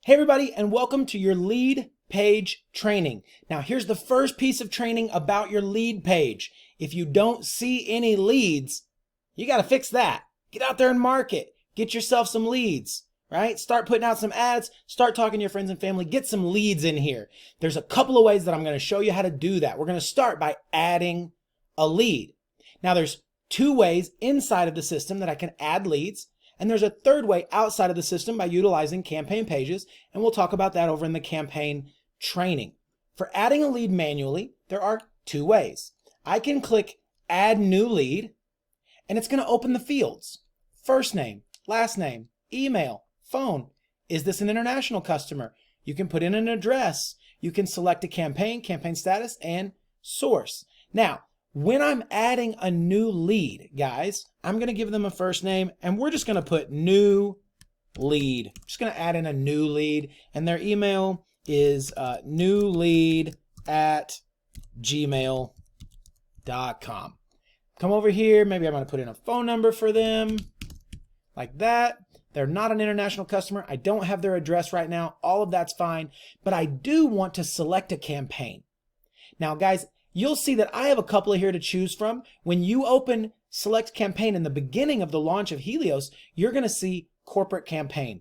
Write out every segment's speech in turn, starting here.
Hey everybody, and welcome to your lead page training. Now here's the first piece of training about your lead page. If you don't see any leads, you got to fix that. Get out there and market. Get yourself some leads, right? Start putting out some ads, start talking to your friends and family, get some leads in here. There's a couple of ways that I'm going to show you how to do that. We're going to start by adding a lead. Now there's two ways inside of the system that I can add leads. And there's a third way outside of the system by utilizing campaign pages, and we'll talk about that over in the campaign training. For adding a lead manually, there are two ways. I can click Add New Lead, and it's going to open the fields. First name, last name, email, phone. Is this an international customer? You can put in an address. You can select a campaign status, and source. Now, when I'm adding a new lead, guys, I'm going to give them a first name, and we're just going to put new lead. Just going to add in a new lead, and their email is newlead@gmail.com. Come over here. Maybe I'm going to put in a phone number for them, like that. They're not an international customer. I don't have their address right now. All of that's fine, but I do want to select a campaign. Now, guys, you'll see that I have a couple of here to choose from. When you open Select Campaign in the beginning of the launch of Helios, you're going to see Corporate Campaign.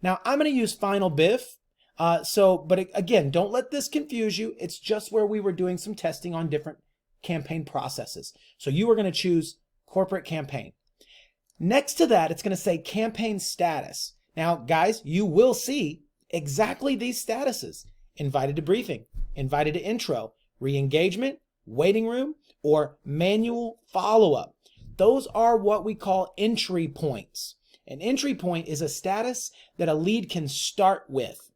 Now, I'm going to use Final BIF. But again, don't let this confuse you. It's just where we were doing some testing on different campaign processes. So you are going to choose Corporate Campaign. Next to that, it's going to say Campaign Status. Now, guys, you will see exactly these statuses: invited to briefing, invited to intro, re-engagement, waiting room, or manual follow-up. Those are what we call entry points. An entry point is a status that a lead can start with.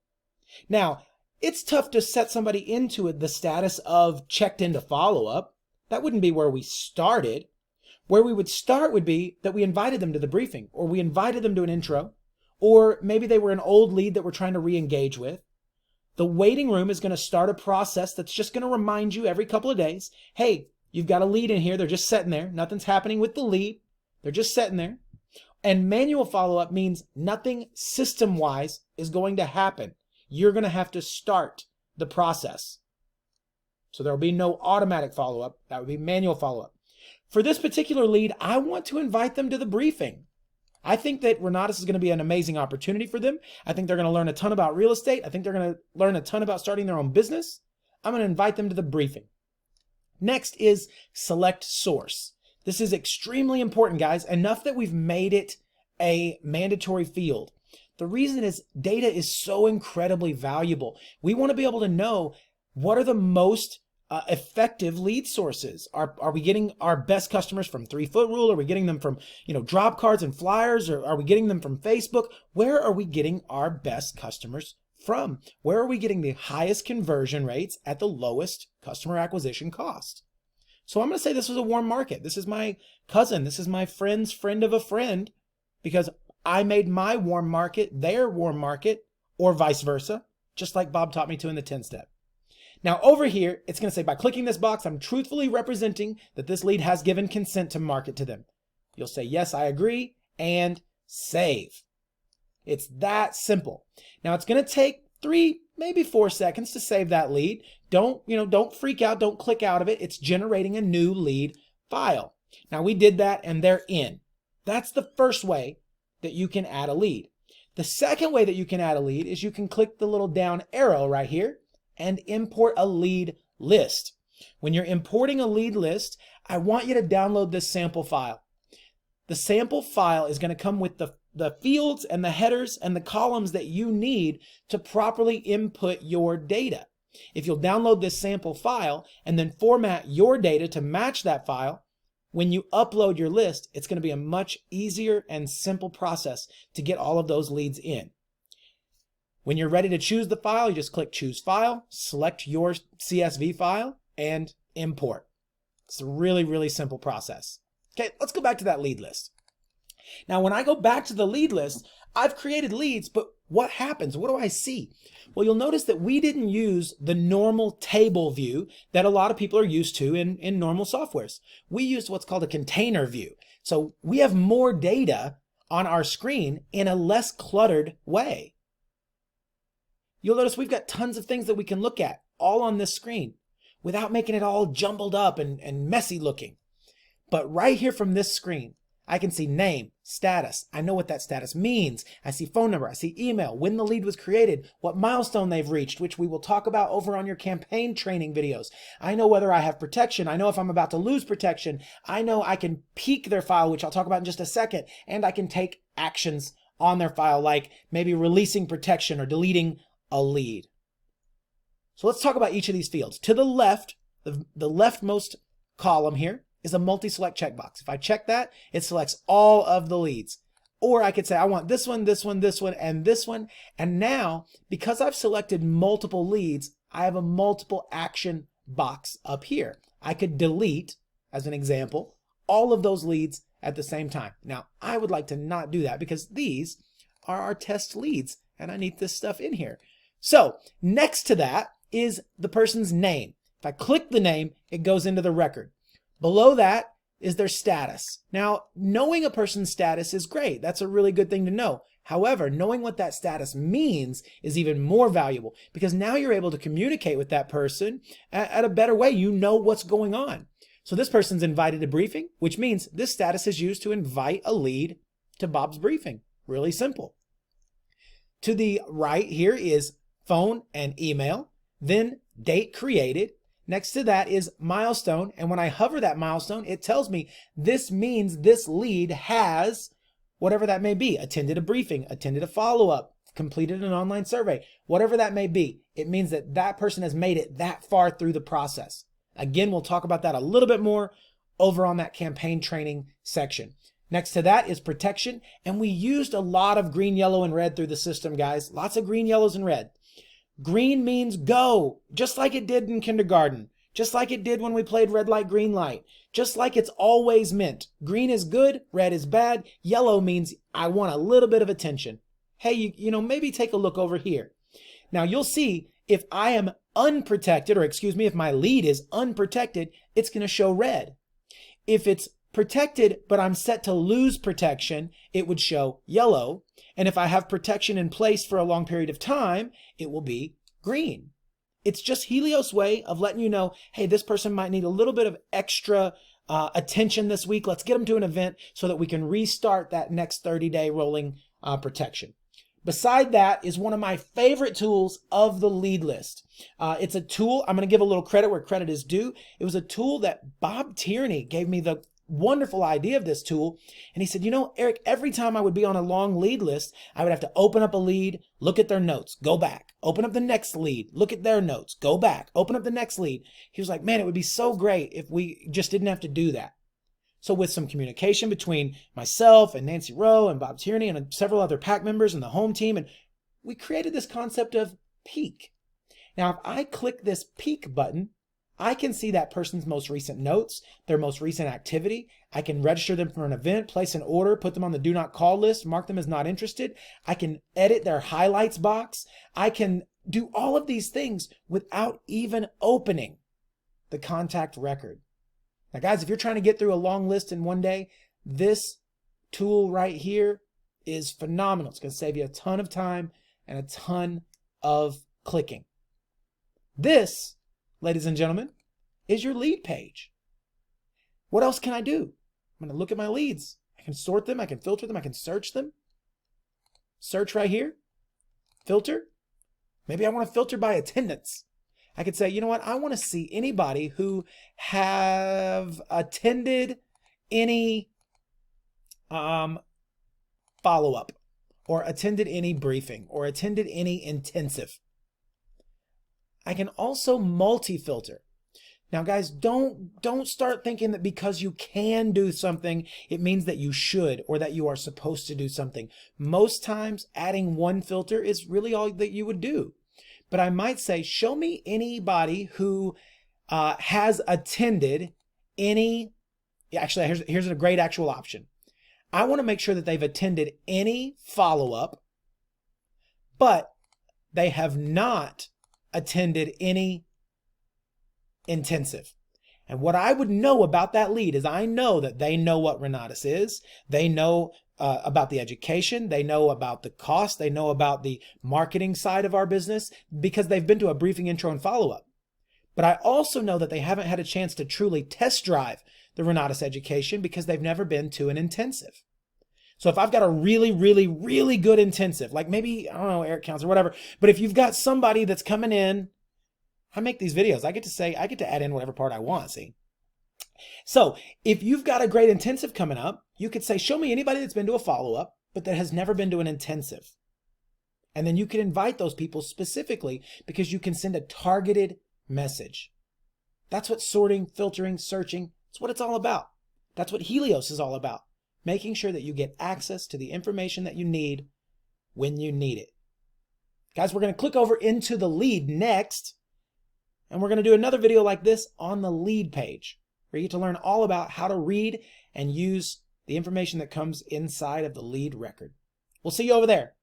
Now, it's tough to set somebody into the status of checked into follow-up. That wouldn't be where we started. Where we would start would be that we invited them to the briefing, or we invited them to an intro, or maybe they were an old lead that we're trying to re-engage with. The waiting room is going to start a process that's just going to remind you every couple of days, hey, you've got a lead in here. They're just sitting there. Nothing's happening with the lead. They're just sitting there. And manual follow-up means nothing system-wise is going to happen. You're going to have to start the process. So there will be no automatic follow-up. That would be manual follow-up. For this particular lead, I want to invite them to the briefing. I think that Renatus is going to be an amazing opportunity for them. I think they're going to learn a ton about real estate. I think they're going to learn a ton about starting their own business. I'm going to invite them to the briefing. Next is select source. This is extremely important, guys, enough that we've made it a mandatory field. The reason is data is so incredibly valuable. We want to be able to know what are the most effective lead sources. Are we getting our best customers from 3-Foot Rule? Are we getting them from, drop cards and flyers? Or are we getting them from Facebook? Where are we getting our best customers from? Where are we getting the highest conversion rates at the lowest customer acquisition cost? So I'm going to say this was a warm market. This is my cousin. This is my friend's friend of a friend, because I made my warm market their warm market, or vice versa, just like Bob taught me to in the 10-step. Now over here, it's going to say, by clicking this box, I'm truthfully representing that this lead has given consent to market to them. You'll say, yes, I agree, and save. It's that simple. Now it's going to take 3, maybe 4 seconds to save that lead. Don't freak out. Don't click out of it. It's generating a new lead file. Now we did that and they're in. That's the first way that you can add a lead. The second way that you can add a lead is you can click the little down arrow right here and import a lead list. When you're importing a lead list, I want you to download this sample file. The sample file is going to come with the fields and the headers and the columns that you need to properly input your data. If you'll download this sample file and then format your data to match that file, when you upload your list, it's going to be a much easier and simple process to get all of those leads in. When you're ready to choose the file, you just click Choose File, select your CSV file, and import. It's a really, really simple process. Okay, let's go back to that lead list. Now, when I go back to the lead list, I've created leads, but what happens? What do I see? Well, you'll notice that we didn't use the normal table view that a lot of people are used to in normal softwares. We used what's called a container view. So we have more data on our screen in a less cluttered way. you'll notice we've got tons of things that we can look at all on this screen without making it all jumbled up and messy looking. But right here from this screen, I can see name, status. I know what that status means. I see phone number. I see email, when the lead was created, what milestone they've reached, which we will talk about over on your campaign training videos. I know whether I have protection. I know if I'm about to lose protection. I know I can peek their file, which I'll talk about in just a second, and I can take actions on their file, like maybe releasing protection or deleting a lead. So let's talk about each of these fields. To the left, the leftmost column here is a multi-select checkbox. If I check that, it selects all of the leads. Or I could say, I want this one, this one, this one, and this one. And now, because I've selected multiple leads, I have a multiple action box up here. I could delete, as an example, all of those leads at the same time. Now, I would like to not do that because these are our test leads, and I need this stuff in here. So next to that is the person's name. If I click the name, it goes into the record. Below that is their status. Now, knowing a person's status is great. That's a really good thing to know. However, knowing what that status means is even more valuable because now you're able to communicate with that person at a better way. You know what's going on. So this person's invited to briefing, which means this status is used to invite a lead to Bob's briefing. Really simple. To the right here is phone and email, then date created. Next to that is milestone, and when I hover that milestone, it tells me this means this lead has whatever that may be, attended a briefing, attended a follow-up, completed an online survey, whatever that may be. It means that that person has made it that far through the process. Again, we'll talk about that a little bit more over on that campaign training section. Next to that is protection, and we used a lot of green, yellow, and red through the system, guys. Lots of green, yellows, and red. Green means go, just like it did in kindergarten, just like it did when we played red light, green light, just like it's always meant. Green is good, red is bad, yellow means I want a little bit of attention. Hey, you know, maybe take a look over here. Now you'll see if I am unprotected, or excuse me, if my lead is unprotected, it's going to show red. If it's protected, but I'm set to lose protection, it would show yellow. And if I have protection in place for a long period of time, it will be green. It's just Helios' way of letting you know, hey, this person might need a little bit of extra attention this week. Let's get them to an event so that we can restart that next 30-day rolling protection. Beside that is one of my favorite tools of the lead list. It's a tool, I'm going to give a little credit where credit is due. It was a tool that Bob Tierney gave me the wonderful idea of this tool. And he said, you know, Eric, every time I would be on a long lead list, I would have to open up a lead, look at their notes, go back, open up the next lead, look at their notes, go back, open up the next lead. He was like, man, it would be so great if we just didn't have to do that. So with some communication between myself and Nancy Rowe and Bob Tierney and several other PAC members and the home team, and we created this concept of peek. Now, if I click this peek button, I can see that person's most recent notes, their most recent activity. I can register them for an event, place an order, put them on the do not call list, mark them as not interested. I can edit their highlights box. I can do all of these things without even opening the contact record. Now, guys, if you're trying to get through a long list in one day, this tool right here is phenomenal. It's going to save you a ton of time and a ton of clicking. This, ladies and gentlemen, is your lead page. What else can I do? I'm going to look at my leads. I can sort them. I can filter them. I can search them. Search right here. Filter. Maybe I want to filter by attendance. I could say, you know what? I want to see anybody who have attended any follow-up or attended any briefing or attended any intensive. I can also multi-filter. Now, guys, don't start thinking that because you can do something, it means that you should or that you are supposed to do something. Most times, adding one filter is really all that you would do. But I might say, show me anybody who has attended any, actually, here's a great actual option. I want to make sure that they've attended any follow-up, but they have not attended any intensive. And what I would know about that lead is I know that they know what Renatus is. They know about the education. They know about the cost. They know about the marketing side of our business because they've been to a briefing, intro, and follow-up. But I also know that they haven't had a chance to truly test drive the Renatus education because they've never been to an intensive. So if I've got a really, really, really good intensive, like maybe, I don't know, Eric Counts or whatever, but if you've got somebody that's coming in, I make these videos. I get to add in whatever part I want, see? So if you've got a great intensive coming up, you could say, show me anybody that's been to a follow-up, but that has never been to an intensive. And then you can invite those people specifically because you can send a targeted message. That's what sorting, filtering, searching, that's what it's all about. That's what Helios is all about. Making sure that you get access to the information that you need when you need it. Guys, we're going to click over into the lead next, and we're going to do another video like this on the lead page, where you get to learn all about how to read and use the information that comes inside of the lead record. We'll see you over there.